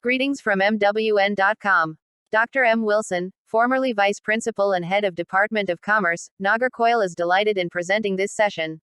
Greetings from MWN.com. Dr. M. Wilson, formerly Vice Principal and Head of Department of Commerce, Nagercoil, is delighted in presenting this session.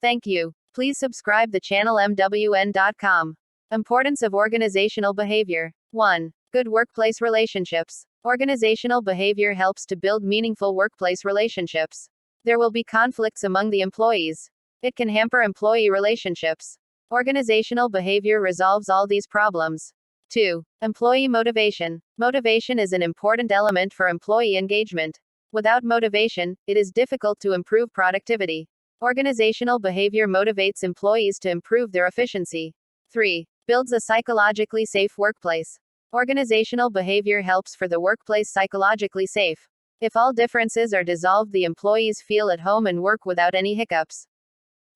Thank you. Please subscribe the channel MWN.com. Importance of organizational behavior. 1. Good workplace relationships. Organizational behavior helps to build meaningful workplace relationships. There will be conflicts among the employees. It can hamper employee relationships. Organizational behavior resolves all these problems. 2. Employee motivation. Motivation is an important element for employee engagement. Without motivation, it is difficult to improve productivity. Organizational behavior motivates employees to improve their efficiency. 3. Builds a psychologically safe workplace. Organizational behavior helps for the workplace psychologically safe. If all differences are dissolved, the employees feel at home and work without any hiccups.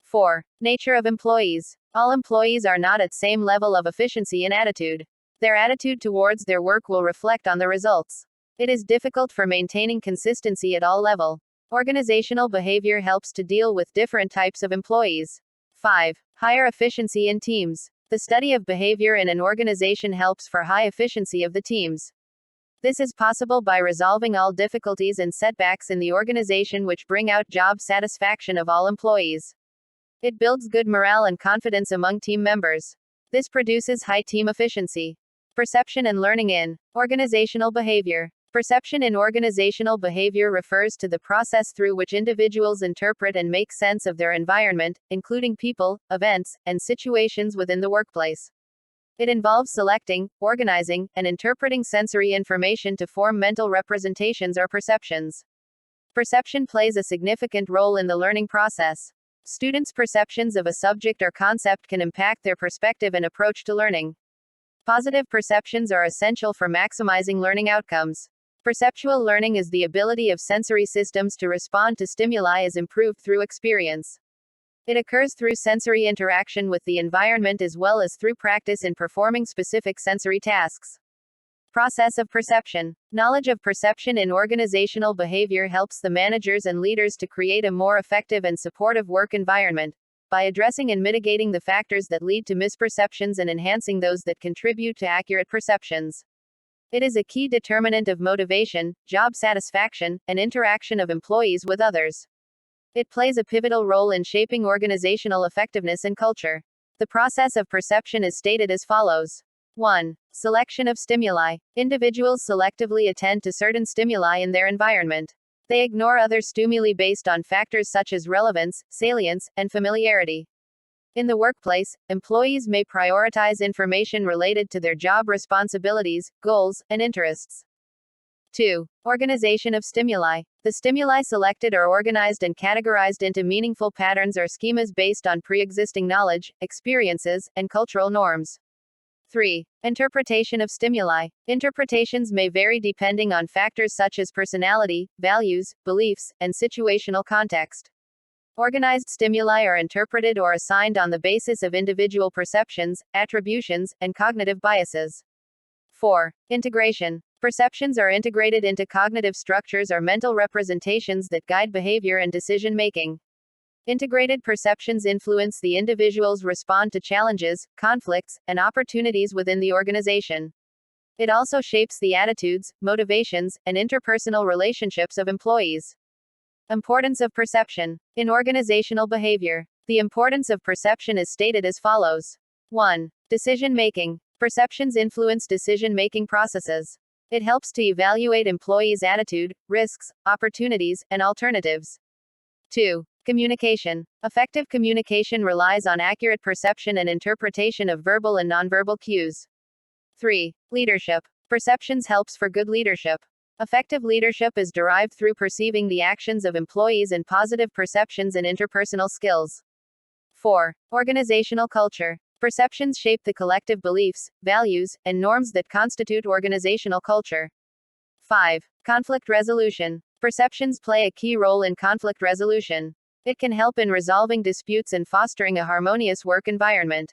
4. Nature of employees. All employees are not at same level of efficiency and attitude. Their attitude towards their work will reflect on the results. It is difficult for maintaining consistency at all level. Organizational behavior helps to deal with different types of employees. 5. Higher efficiency in teams. The study of behavior in an organization helps for high efficiency of the teams. This is possible by resolving all difficulties and setbacks in the organization which bring out job satisfaction of all employees. It builds good morale and confidence among team members. This produces high team efficiency. Perception and learning in organizational behavior. Perception in organizational behavior refers to the process through which individuals interpret and make sense of their environment, including people, events, and situations within the workplace. It involves selecting, organizing, and interpreting sensory information to form mental representations or perceptions. Perception plays a significant role in the learning process. Students' perceptions of a subject or concept can impact their perspective and approach to learning. Positive perceptions are essential for maximizing learning outcomes. Perceptual learning is the ability of sensory systems to respond to stimuli as improved through experience. It occurs through sensory interaction with the environment as well as through practice in performing specific sensory tasks. Process of perception. Knowledge of perception in organizational behavior helps the managers and leaders to create a more effective and supportive work environment, by addressing and mitigating the factors that lead to misperceptions and enhancing those that contribute to accurate perceptions. It is a key determinant of motivation, job satisfaction, and interaction of employees with others. It plays a pivotal role in shaping organizational effectiveness and culture. The process of perception is stated as follows. 1. Selection of stimuli. Individuals selectively attend to certain stimuli in their environment. They ignore other stimuli based on factors such as relevance, salience, and familiarity. In the workplace, employees may prioritize information related to their job responsibilities, goals, and interests. 2. Organization of stimuli. The stimuli selected are organized and categorized into meaningful patterns or schemas based on pre-existing knowledge, experiences, and cultural norms. 3. Interpretation of stimuli. Interpretations may vary depending on factors such as personality, values, beliefs, and situational context. Organized stimuli are interpreted or assigned on the basis of individual perceptions, attributions, and cognitive biases. 4. Integration. Perceptions are integrated into cognitive structures or mental representations that guide behavior and decision making. Integrated perceptions influence the individual's response to challenges, conflicts, and opportunities within the organization. It also shapes the attitudes, motivations, and interpersonal relationships of employees. Importance of perception in organizational behavior. The importance of perception is stated as follows. 1. Decision making. Perceptions influence decision-making processes. It helps to evaluate employees' attitude, risks, opportunities, and alternatives. 2. Communication. Effective communication relies on accurate perception and interpretation of verbal and nonverbal cues. 3. Leadership. Perceptions helps for good leadership. Effective leadership is derived through perceiving the actions of employees and positive perceptions and interpersonal skills. 4. Organizational culture. Perceptions shape the collective beliefs, values, and norms that constitute organizational culture. 5. Conflict resolution. Perceptions play a key role in conflict resolution. It can help in resolving disputes and fostering a harmonious work environment.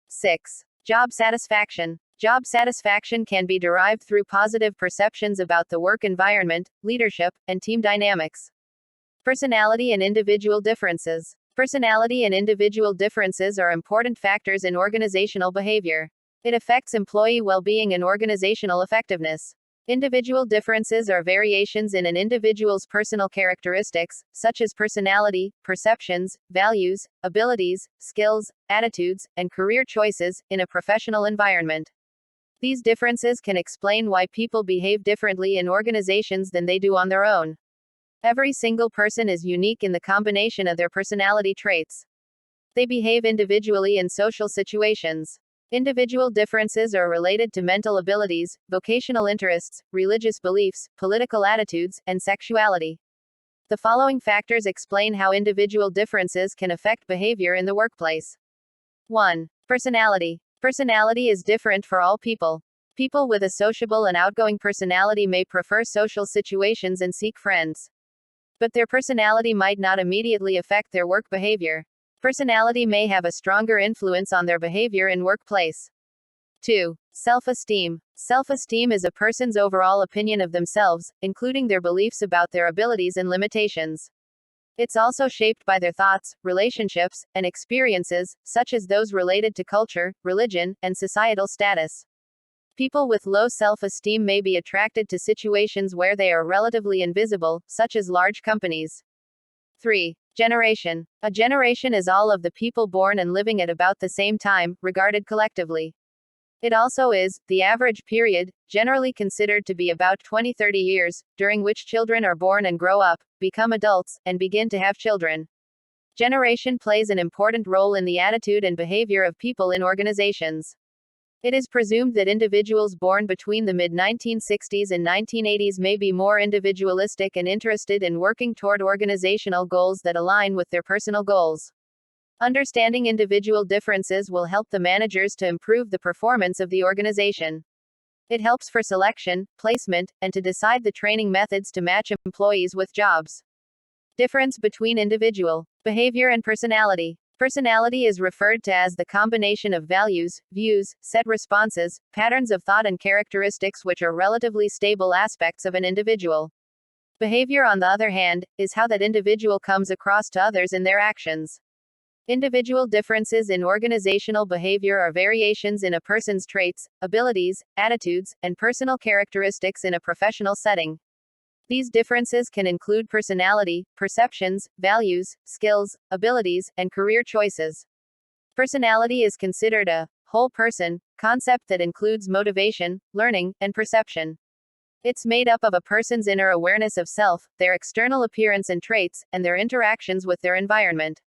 6. Job satisfaction. Job satisfaction can be derived through positive perceptions about the work environment, leadership, and team dynamics. Personality and individual differences. Personality and individual differences are important factors in organizational behavior. It affects employee well-being and organizational effectiveness. Individual differences are variations in an individual's personal characteristics, such as personality, perceptions, values, abilities, skills, attitudes, and career choices, in a professional environment. These differences can explain why people behave differently in organizations than they do on their own. Every single person is unique in the combination of their personality traits. They behave individually in social situations. Individual differences are related to mental abilities, vocational interests, religious beliefs, political attitudes, and sexuality. The following factors explain how individual differences can affect behavior in the workplace. 1. Personality. Personality is different for all people. People with a sociable and outgoing personality may prefer social situations and seek friends. But their personality might not immediately affect their work behavior. Personality may have a stronger influence on their behavior in workplace. 2. Self-esteem. Self-esteem is a person's overall opinion of themselves, including their beliefs about their abilities and limitations. It's also shaped by their thoughts, relationships, and experiences, such as those related to culture, religion, and societal status. People with low self-esteem may be attracted to situations where they are relatively invisible, such as large companies. 3. Generation. A generation is all of the people born and living at about the same time, regarded collectively. It also is the average period, generally considered to be about 20-30 years, during which children are born and grow up, become adults, and begin to have children. Generation plays an important role in the attitude and behavior of people in organizations. It is presumed that individuals born between the mid-1960s and 1980s may be more individualistic and interested in working toward organizational goals that align with their personal goals. Understanding individual differences will help the managers to improve the performance of the organization. It helps for selection, placement, and to decide the training methods to match employees with jobs. Difference between individual behavior and personality. Personality is referred to as the combination of values, views, set responses, patterns of thought and characteristics which are relatively stable aspects of an individual. Behavior, on the other hand, is how that individual comes across to others in their actions. Individual differences in organizational behavior are variations in a person's traits, abilities, attitudes, and personal characteristics in a professional setting. These differences can include personality, perceptions, values, skills, abilities, and career choices. Personality is considered a whole person concept that includes motivation, learning, and perception. It's made up of a person's inner awareness of self, their external appearance and traits, and their interactions with their environment.